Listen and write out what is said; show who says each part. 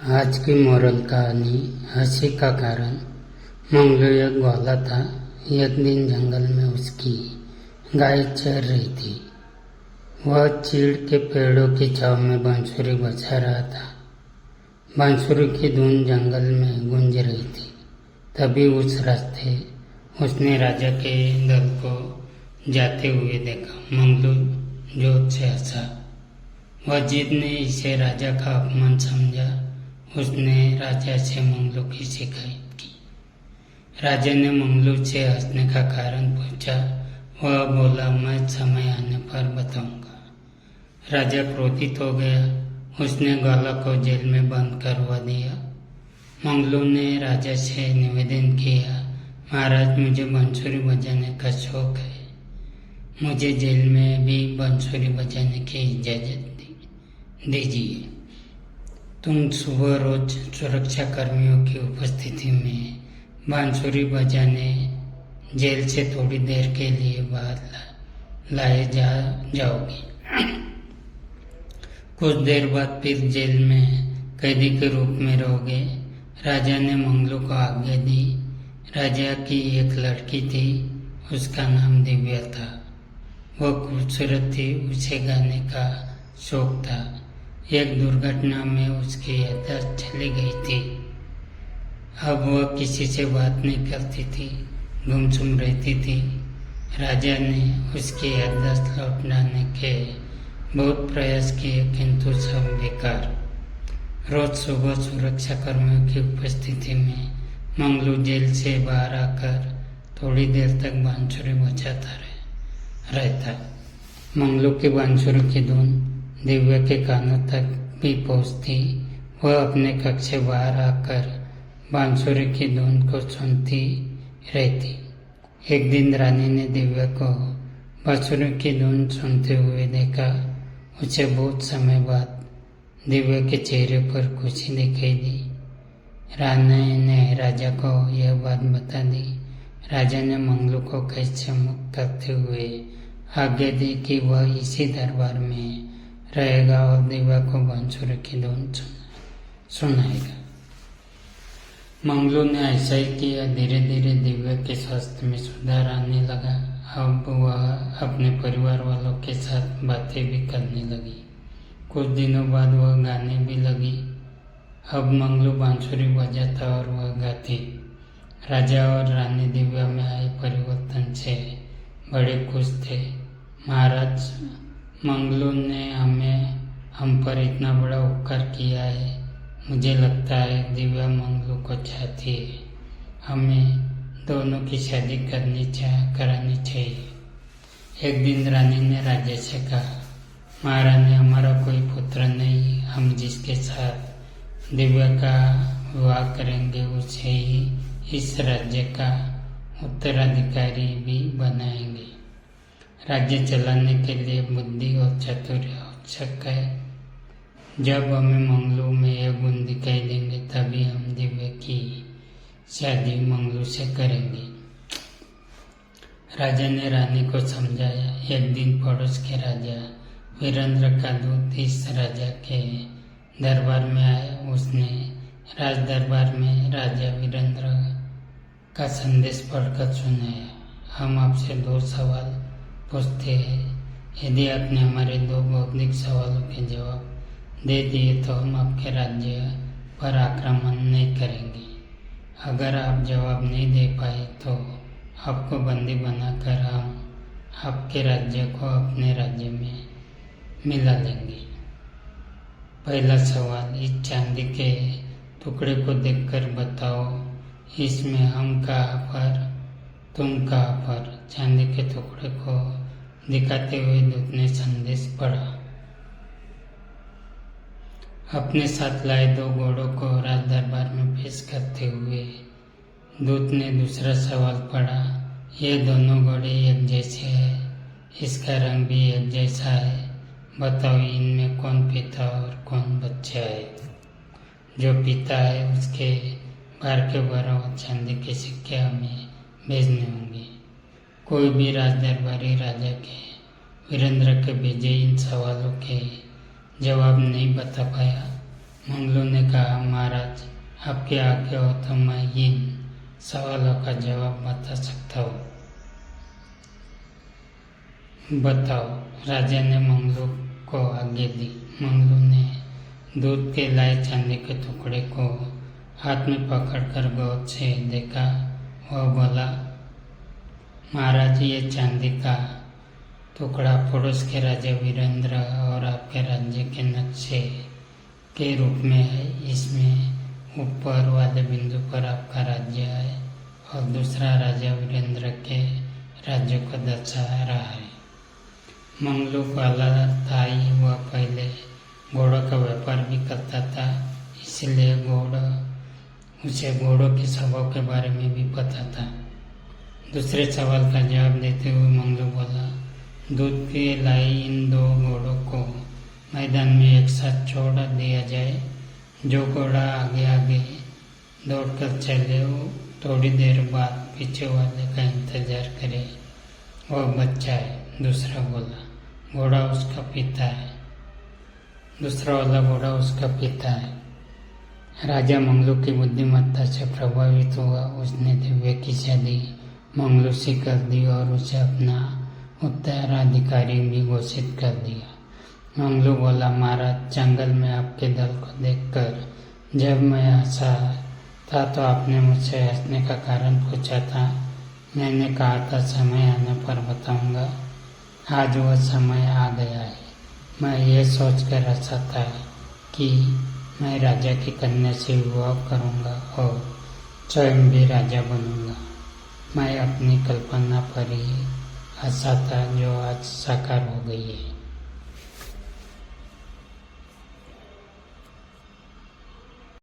Speaker 1: आज की मोरल कहानी हंसी का कारण। मंगलू एक ग्वाला था। एक दिन जंगल में उसकी गाय चर रही थी। वह चीड़ के पेड़ों की छांव में बांसुरी बजा रहा था। बांसुरी की धुन जंगल में गूंज रही थी। तभी उस रास्ते उसने राजा के दल को जाते हुए देखा। मंगलू जोर से हंसा। वह जिद ने इसे राजा का अपमान समझा। उसने राजा से मंगलू की शिकायत की। राजा ने मंगलू से हंसने का कारण पूछा। वह बोला, मैं समय आने पर बताऊंगा। राजा क्रोधित हो गया। उसने ग्वाला को जेल में बंद करवा दिया। मंगलू ने राजा से निवेदन किया, महाराज, मुझे बांसुरी बजाने का शौक है। मुझे जेल में भी बांसुरी बजाने की इजाजत दीजिए। तुम सुबह रोज सुरक्षा कर्मियों की उपस्थिति में बांसुरी बजाने जेल से थोड़ी देर के लिए बाहर लाए जाओगे। कुछ देर बाद फिर जेल में कैदी के रूप में रहोगे। राजा ने मंगलू को आज्ञा दी। राजा की एक लड़की थी। उसका नाम दिव्या था। वह खूबसूरत थी। उसे गाने का शौक था। एक दुर्घटना में उसकी याददाश्त चली गई थी। अब वह किसी से बात नहीं करती थी, गुमसुम रहती थी। राजा ने उसकी याददाश्त लौटाने के बहुत प्रयास किए, किंतु सब बेकार। रोज सुबह सुरक्षा कर्मियों की उपस्थिति में मंगलू जेल से बाहर आकर थोड़ी देर तक बांसुरी बजाता रहता। मंगलू की बांसुरी की धुन दिव्या के कानों तक भी पहुंचती। वह अपने कक्ष से बाहर आकर बांसुरी की धुन को सुनती रहती। एक दिन रानी ने दिव्या को बांसुरी की धुन सुनते हुए देखा। उसे बहुत समय बाद दिव्या के चेहरे पर खुशी दिखाई दी। रानी ने राजा को यह बात बता दी। राजा ने मंगलू को कैद से मुक्त करते हुए आज्ञा दी कि वह इसी दरबार में रहेगा और दिव्या को बांसुरी की धुन सुनाएगा। मंगलू ने ऐसा ही किया। धीरे धीरे दिव्या के स्वास्थ्य में सुधार आने लगा। अब वह अपने परिवार वालों के साथ बातें भी करने लगी। कुछ दिनों बाद वह गाने भी लगी। अब मंगलू बांसुरी बजाता और वह गाती। राजा और रानी दिव्या में आए परिवर्तन से बड़े खुश थे। महाराज, मंगलू ने हम पर इतना बड़ा उपकार किया है। मुझे लगता है दिव्या मंगलू को चाहती है। हमें दोनों की शादी करानी चाहिए। एक दिन रानी ने राजा से कहा, महारानी, हमारा कोई पुत्र नहीं। हम जिसके साथ दिव्या का विवाह करेंगे उसे ही इस राज्य का उत्तराधिकारी भी बनाएंगे। राज्य चलाने के लिए बुद्धि और चातुर्य आवश्यक है। जब हमें मंगलू में यह गुण दिखाई देंगे तभी हम दिव्या की शादी मंगलू से करेंगे। राजा ने रानी को समझाया। एक दिन पड़ोस के राजा वीरेंद्र का दूत इस राजा के दरबार में आया। उसने राज दरबार में राजा वीरेंद्र का संदेश पढ़कर सुनाया। हम आपसे 2 सवाल पूछते हैं। यदि आपने हमारे 2 बौद्धिक सवालों के जवाब दे दिए तो हम आपके राज्य पर आक्रमण नहीं करेंगे। अगर आप जवाब नहीं दे पाए तो आपको बंदी बनाकर हम आपके राज्य को अपने राज्य में मिला लेंगे। पहला सवाल, इस चांदी के टुकड़े को देखकर बताओ, इसमें हम कहाँ पर, तुम कहाँ पर? चांदी के टुकड़े को दिखाते हुए दूत ने संदेश पढ़ा। अपने साथ लाए 2 घोड़ों को राज दरबार में पेश करते हुए दूत ने दूसरा सवाल पढ़ा। ये दोनों घोड़े एक जैसे हैं, इसका रंग भी एक जैसा है। बताओ, इनमें कौन पिता और कौन बच्चा है? जो पिता है उसके भार के बराबर चांदी के सिक्के हमें भेजने होंगे। कोई भी राज दरबारी राजा के वीरेंद्र के भेजे इन सवालों के जवाब नहीं बता पाया। मंगलू ने कहा, आपकी आज्ञा हो तो मैं इन सवालों का जवाब बता सकता हूँ। बताओ। राजा ने मंगलू को आज्ञा दी। मंगलू ने दूध के लाए चांदी के टुकड़े को हाथ में पकड़कर गौर से देखा। वह बोला, महाराज, ये चांदी का टुकड़ा पड़ोस के राजा वीरेंद्र और आपके राज्य के नक्शे के रूप में है। इसमें ऊपर वाले बिंदु पर आपका राज्य है और दूसरा राजा वीरेंद्र के राज्य को दर्शा रहा है। मंगलू वाला था ही, वह पहले घोड़ों का व्यापार भी करता था, इसलिए उसे घोड़ों के स्वभाव के बारे में भी पता था। दूसरे सवाल का जवाब देते हुए मंगलू बोला, दूध के लाए इन 2 घोड़ों को मैदान में एक साथ छोड़ दिया जाए। जो घोड़ा आगे आगे दौड़कर चले, वो थोड़ी देर बाद पीछे वाले का इंतजार करे, वह बच्चा है। दूसरा बोला, घोड़ा उसका पिता है। दूसरा वाला घोड़ा उसका पिता है। राजा मंगलू की बुद्धिमत्ता से प्रभावित हुआ। उसने दिव्य किस्सा दी, मंगलू सीकर दी और उसे अपना उत्तराधिकारी भी घोषित कर दिया। मंगलू बोला, महाराज, जंगल में आपके दल को देखकर जब मैं हंसा था तो आपने मुझसे हंसने का कारण पूछा था। मैंने कहा था समय आने पर बताऊंगा। आज वह समय आ गया है। मैं ये सोचकर हंसा था कि मैं राजा की कन्या से विवाह करूंगा और स्वयं भी राजा बनूंगा। मैं अपनी कल्पना पर ही हंसा था, जो आज साकार हो गई है।